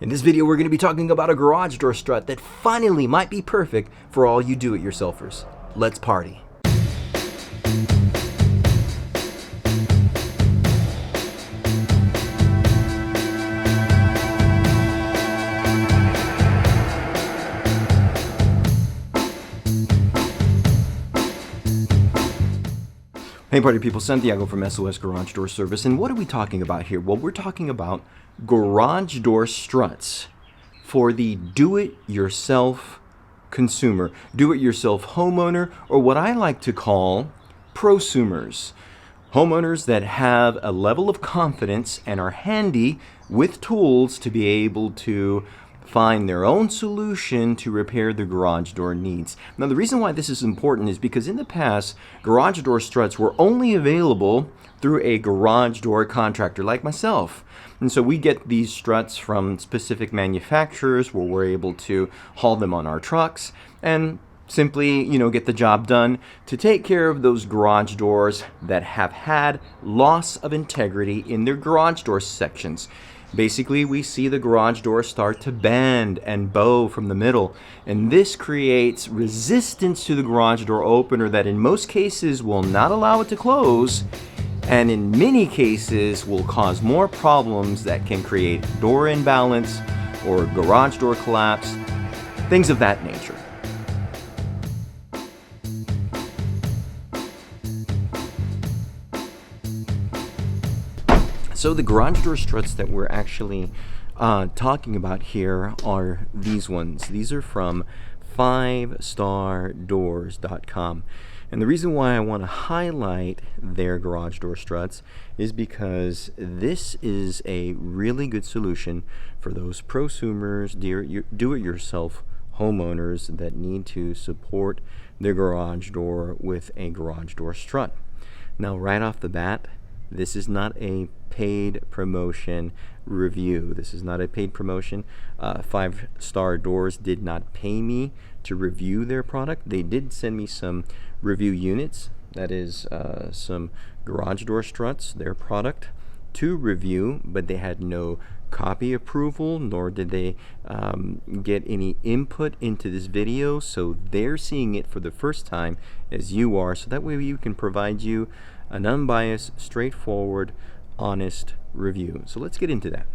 In this video, we're going to be talking about a garage door strut that finally might be perfect for all you do-it-yourselfers. Let's party. Hey party people, Santiago from SOS Garage Door Service, and what are we talking about here? Well, we're talking about garage door struts for the do-it-yourself consumer, do-it-yourself homeowner, or what I like to call prosumers. Homeowners that have a level of confidence and are handy with tools to be able to find their own solution to repair the garage door needs. Now, the reason why this is important is because in the past, garage door struts were only available through a garage door contractor like myself. And so we get these struts from specific manufacturers where we're able to haul them on our trucks and simply, get the job done to take care of those garage doors that have had loss of integrity in their garage door sections. Basically, we see the garage door start to bend and bow from the middle, and this creates resistance to the garage door opener that in most cases will not allow it to close, and in many cases will cause more problems that can create door imbalance or garage door collapse, things of that nature. So the garage door struts that we're actually talking about here are these ones. These are from 5stardoors.com. And the reason why I want to highlight their garage door struts is because this is a really good solution for those prosumers, do-it-yourself homeowners that need to support their garage door with a garage door strut. Now, right off the bat, this is not a paid promotion review. This is not a paid promotion. 5 Star Doors did not pay me to review their product. They did send me some review units, that is some garage door struts, their product, to review, but they had no copy approval, nor did they get any input into this video, so they're seeing it for the first time as you are, so that way we can provide you an unbiased, straightforward, honest review. So let's get into that.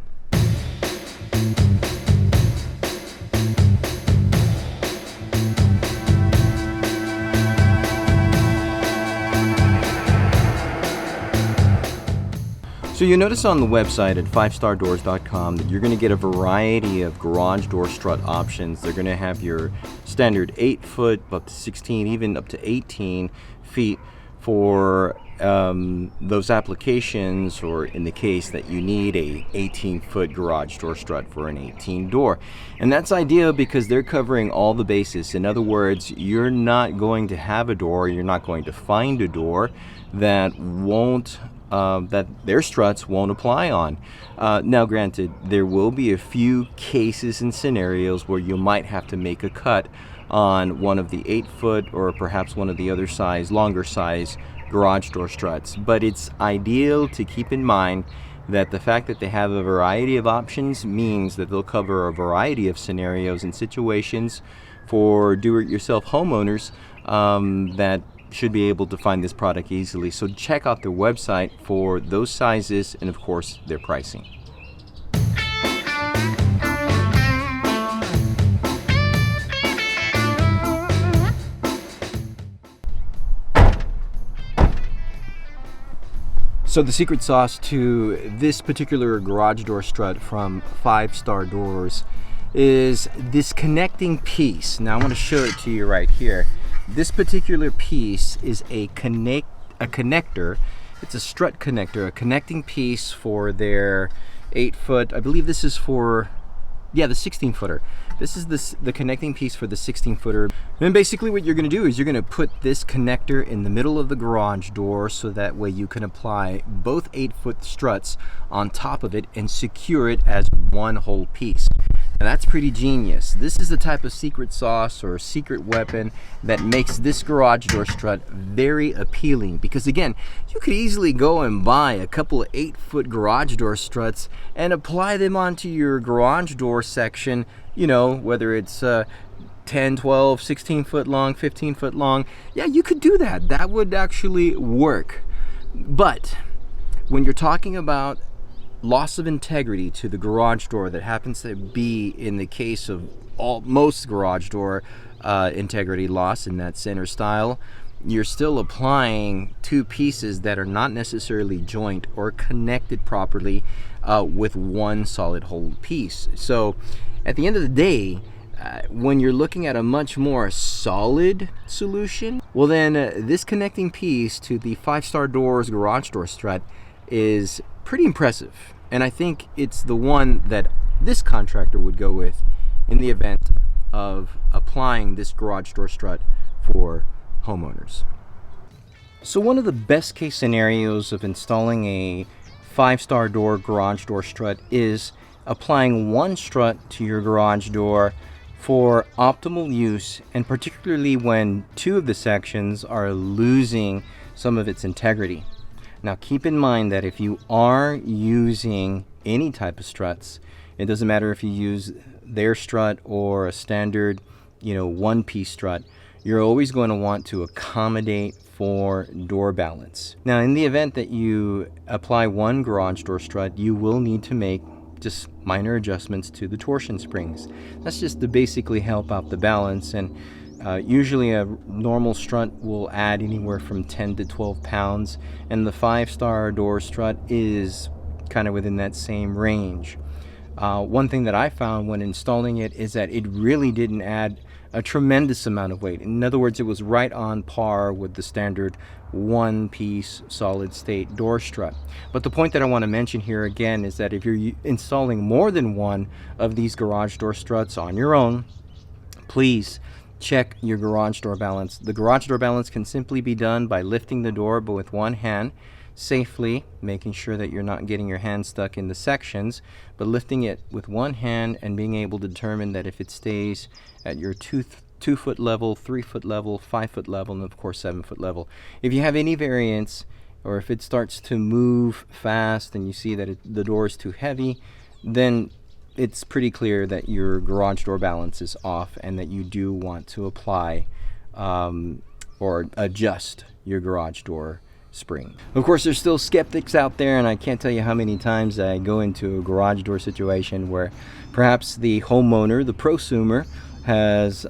So you notice on the website at 5stardoors.com that you're going to get a variety of garage door strut options. They're going to have your standard 8-foot, up to 16, even up to 18 feet for those applications, or in the case that you need a 18-foot garage door strut for an 18 door. And that's ideal because they're covering all the bases. In other words, you're not going to have a door, you're not going to find a door that won't that their struts won't apply on. Now granted, there will be a few cases and scenarios where you might have to make a cut on one of the 8-foot or perhaps one of the other size, longer size garage door struts, but it's ideal to keep in mind that the fact that they have a variety of options means that they'll cover a variety of scenarios and situations for do-it-yourself homeowners that should be able to find this product easily. So check out their website for those sizes and of course their pricing. So the secret sauce to this particular garage door strut from 5 Star Doors is this connecting piece. Now I want to show it to you right here. This particular piece is a connector. It's a strut connector, a connecting piece for their 8-foot. I believe this is for, the 16-footer. This is the connecting piece for the 16-footer. And basically what you're going to do is you're going to put this connector in the middle of the garage door so that way you can apply both 8-foot struts on top of it and secure it as one whole piece. Now that's pretty genius. This is the type of secret sauce or secret weapon that makes this garage door strut very appealing, because again, you could easily go and buy a couple of 8-foot garage door struts and apply them onto your garage door section, you know, whether it's 10, 12, 16 foot long, 15 foot long. Yeah, you could do that. That would actually work. But when you're talking about loss of integrity to the garage door, that happens to be in the case of most garage door integrity loss in that center style, you're still applying two pieces that are not necessarily joint or connected properly with one solid whole piece. So at the end of the day, when you're looking at a much more solid solution, well then this connecting piece to the 5-Star Doors garage door strut is pretty impressive, and I think it's the one that this contractor would go with in the event of applying this garage door strut for homeowners. So one of the best case scenarios of installing a 5-Star Door garage door strut is applying one strut to your garage door for optimal use, and particularly when two of the sections are losing some of its integrity. Now keep in mind that if you are using any type of struts, it doesn't matter if you use their strut or a standard, one-piece strut, you're always going to want to accommodate for door balance. Now in the event that you apply one garage door strut, you will need to make just minor adjustments to the torsion springs. That's just to basically help out the balance, and usually a normal strut will add anywhere from 10 to 12 pounds, and the 5-Star Door strut is kind of within that same range. One thing that I found when installing it is that it really didn't add a tremendous amount of weight. In other words, it was right on par with the standard one-piece solid state door strut. But the point that I want to mention here again is that if you're installing more than one of these garage door struts on your own, please check your garage door balance. The garage door balance can simply be done by lifting the door but with one hand safely, making sure that you're not getting your hand stuck in the sections, but lifting it with one hand and being able to determine that if it stays at your 2-foot level, 3-foot level, 5-foot level, and of course 7-foot level. If you have any variance, or if it starts to move fast and you see that the door is too heavy, then it's pretty clear that your garage door balance is off and that you do want to apply or adjust your garage door spring. Of course, there's still skeptics out there, and I can't tell you how many times I go into a garage door situation where perhaps the homeowner, the prosumer, has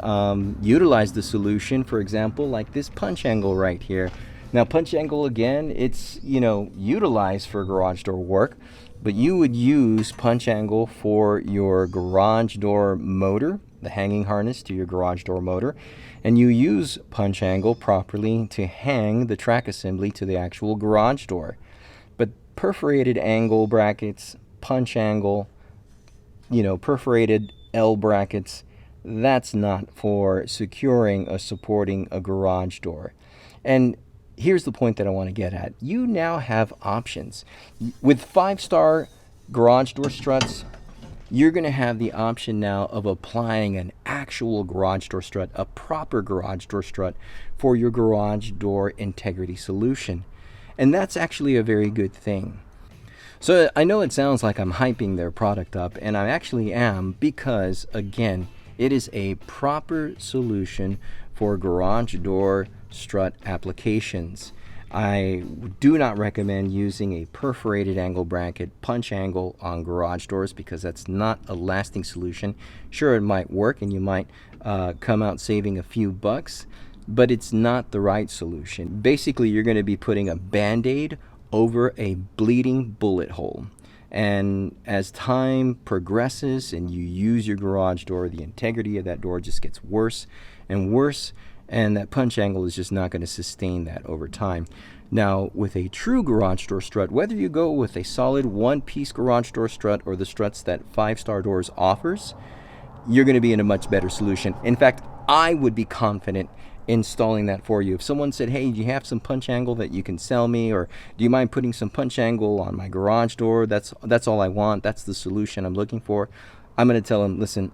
utilized the solution, for example, like this punch angle right here. Now, punch angle, again, it's utilized for garage door work, but you would use punch angle for your garage door motor, the hanging harness to your garage door motor, and you use punch angle properly to hang the track assembly to the actual garage door. But perforated angle brackets, punch angle, perforated L brackets, that's not for securing or supporting a garage door. And here's the point that I want to get at. You now have options. With 5-Star garage door struts, you're going to have the option now of applying an actual garage door strut, a proper garage door strut for your garage door integrity solution. And that's actually a very good thing. So I know it sounds like I'm hyping their product up, and I actually am, because again, it is a proper solution for garage door strut applications. I do not recommend using a perforated angle bracket punch angle on garage doors, because that's not a lasting solution. Sure, it might work and you might come out saving a few bucks, but it's not the right solution. Basically, you're going to be putting a band-aid over a bleeding bullet hole. And as time progresses and you use your garage door, the integrity of that door just gets worse and worse, and that punch angle is just not going to sustain that over time. Now, with a true garage door strut, whether you go with a solid one-piece garage door strut or the struts that 5-Star Doors offers, you're going to be in a much better solution. In fact, I would be confident installing that for you. If someone said, hey, do you have some punch angle that you can sell me, or do you mind putting some punch angle on my garage door? That's all I want. That's the solution I'm looking for. I'm going to tell them, listen,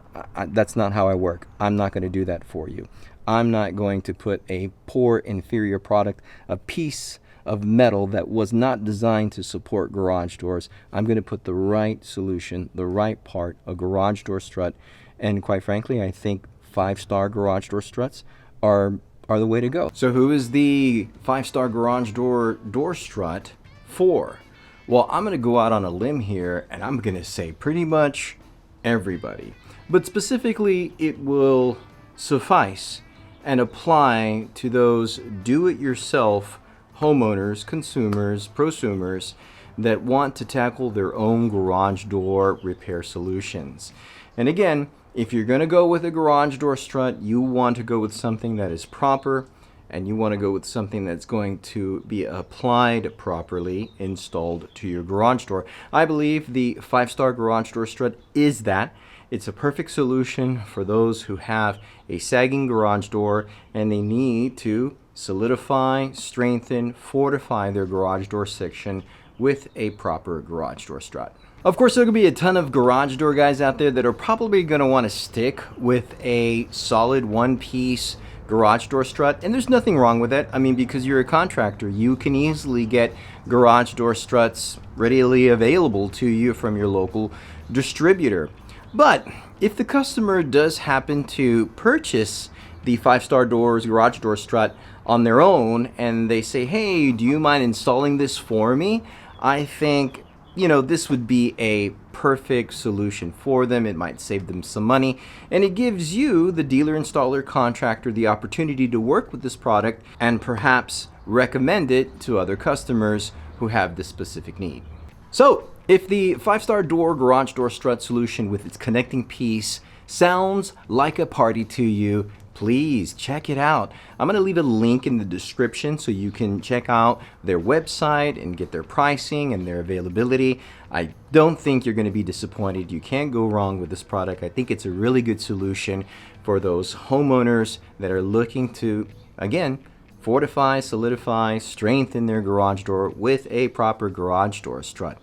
that's not how I work. I'm not going to do that for you. I'm not going to put a poor, inferior product, a piece of metal that was not designed to support garage doors. I'm going to put the right solution, the right part, a garage door strut. And quite frankly, I think 5-star garage door struts are the way to go. So who is the 5-star garage door strut for? Well, I'm going to go out on a limb here, and I'm going to say pretty much everybody. But specifically, it will suffice and apply to those do-it-yourself homeowners, consumers, prosumers that want to tackle their own garage door repair solutions. And again, if you're going to go with a garage door strut, you want to go with something that is proper, and you want to go with something that's going to be applied properly, installed to your garage door. I believe the 5-star garage door strut is that. It's a perfect solution for those who have a sagging garage door and they need to solidify, strengthen, fortify their garage door section with a proper garage door strut. Of course, there could be a ton of garage door guys out there that are probably going to want to stick with a solid one-piece garage door strut, and there's nothing wrong with it. I mean, because you're a contractor, you can easily get garage door struts readily available to you from your local distributor. But if the customer does happen to purchase the 5-star doors garage door strut on their own and they say, hey, do you mind installing this for me? I think, this would be a perfect solution for them. It might save them some money, and it gives you, the dealer, installer, contractor, the opportunity to work with this product and perhaps recommend it to other customers who have this specific need. So, if the 5-star door garage door strut solution with its connecting piece sounds like a party to you, please check it out. I'm going to leave a link in the description so you can check out their website and get their pricing and their availability. I don't think you're going to be disappointed. You can't go wrong with this product. I think it's a really good solution for those homeowners that are looking to, again, fortify, solidify, strengthen their garage door with a proper garage door strut.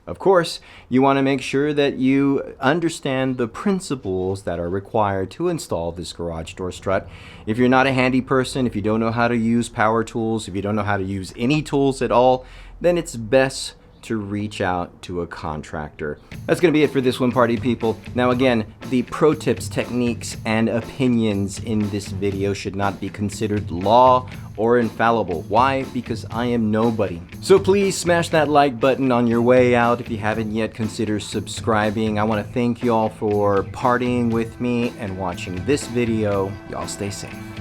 Of course, you want to make sure that you understand the principles that are required to install this garage door strut. If you're not a handy person, if you don't know how to use power tools, if you don't know how to use any tools at all, then it's best to reach out to a contractor. That's going to be it for this one, party people. Now again, the pro tips, techniques, and opinions in this video should not be considered law or infallible. Why? Because I am nobody. So please smash that like button on your way out. If you haven't yet, consider subscribing. I want to thank you all for partying with me and watching this video. Y'all stay safe.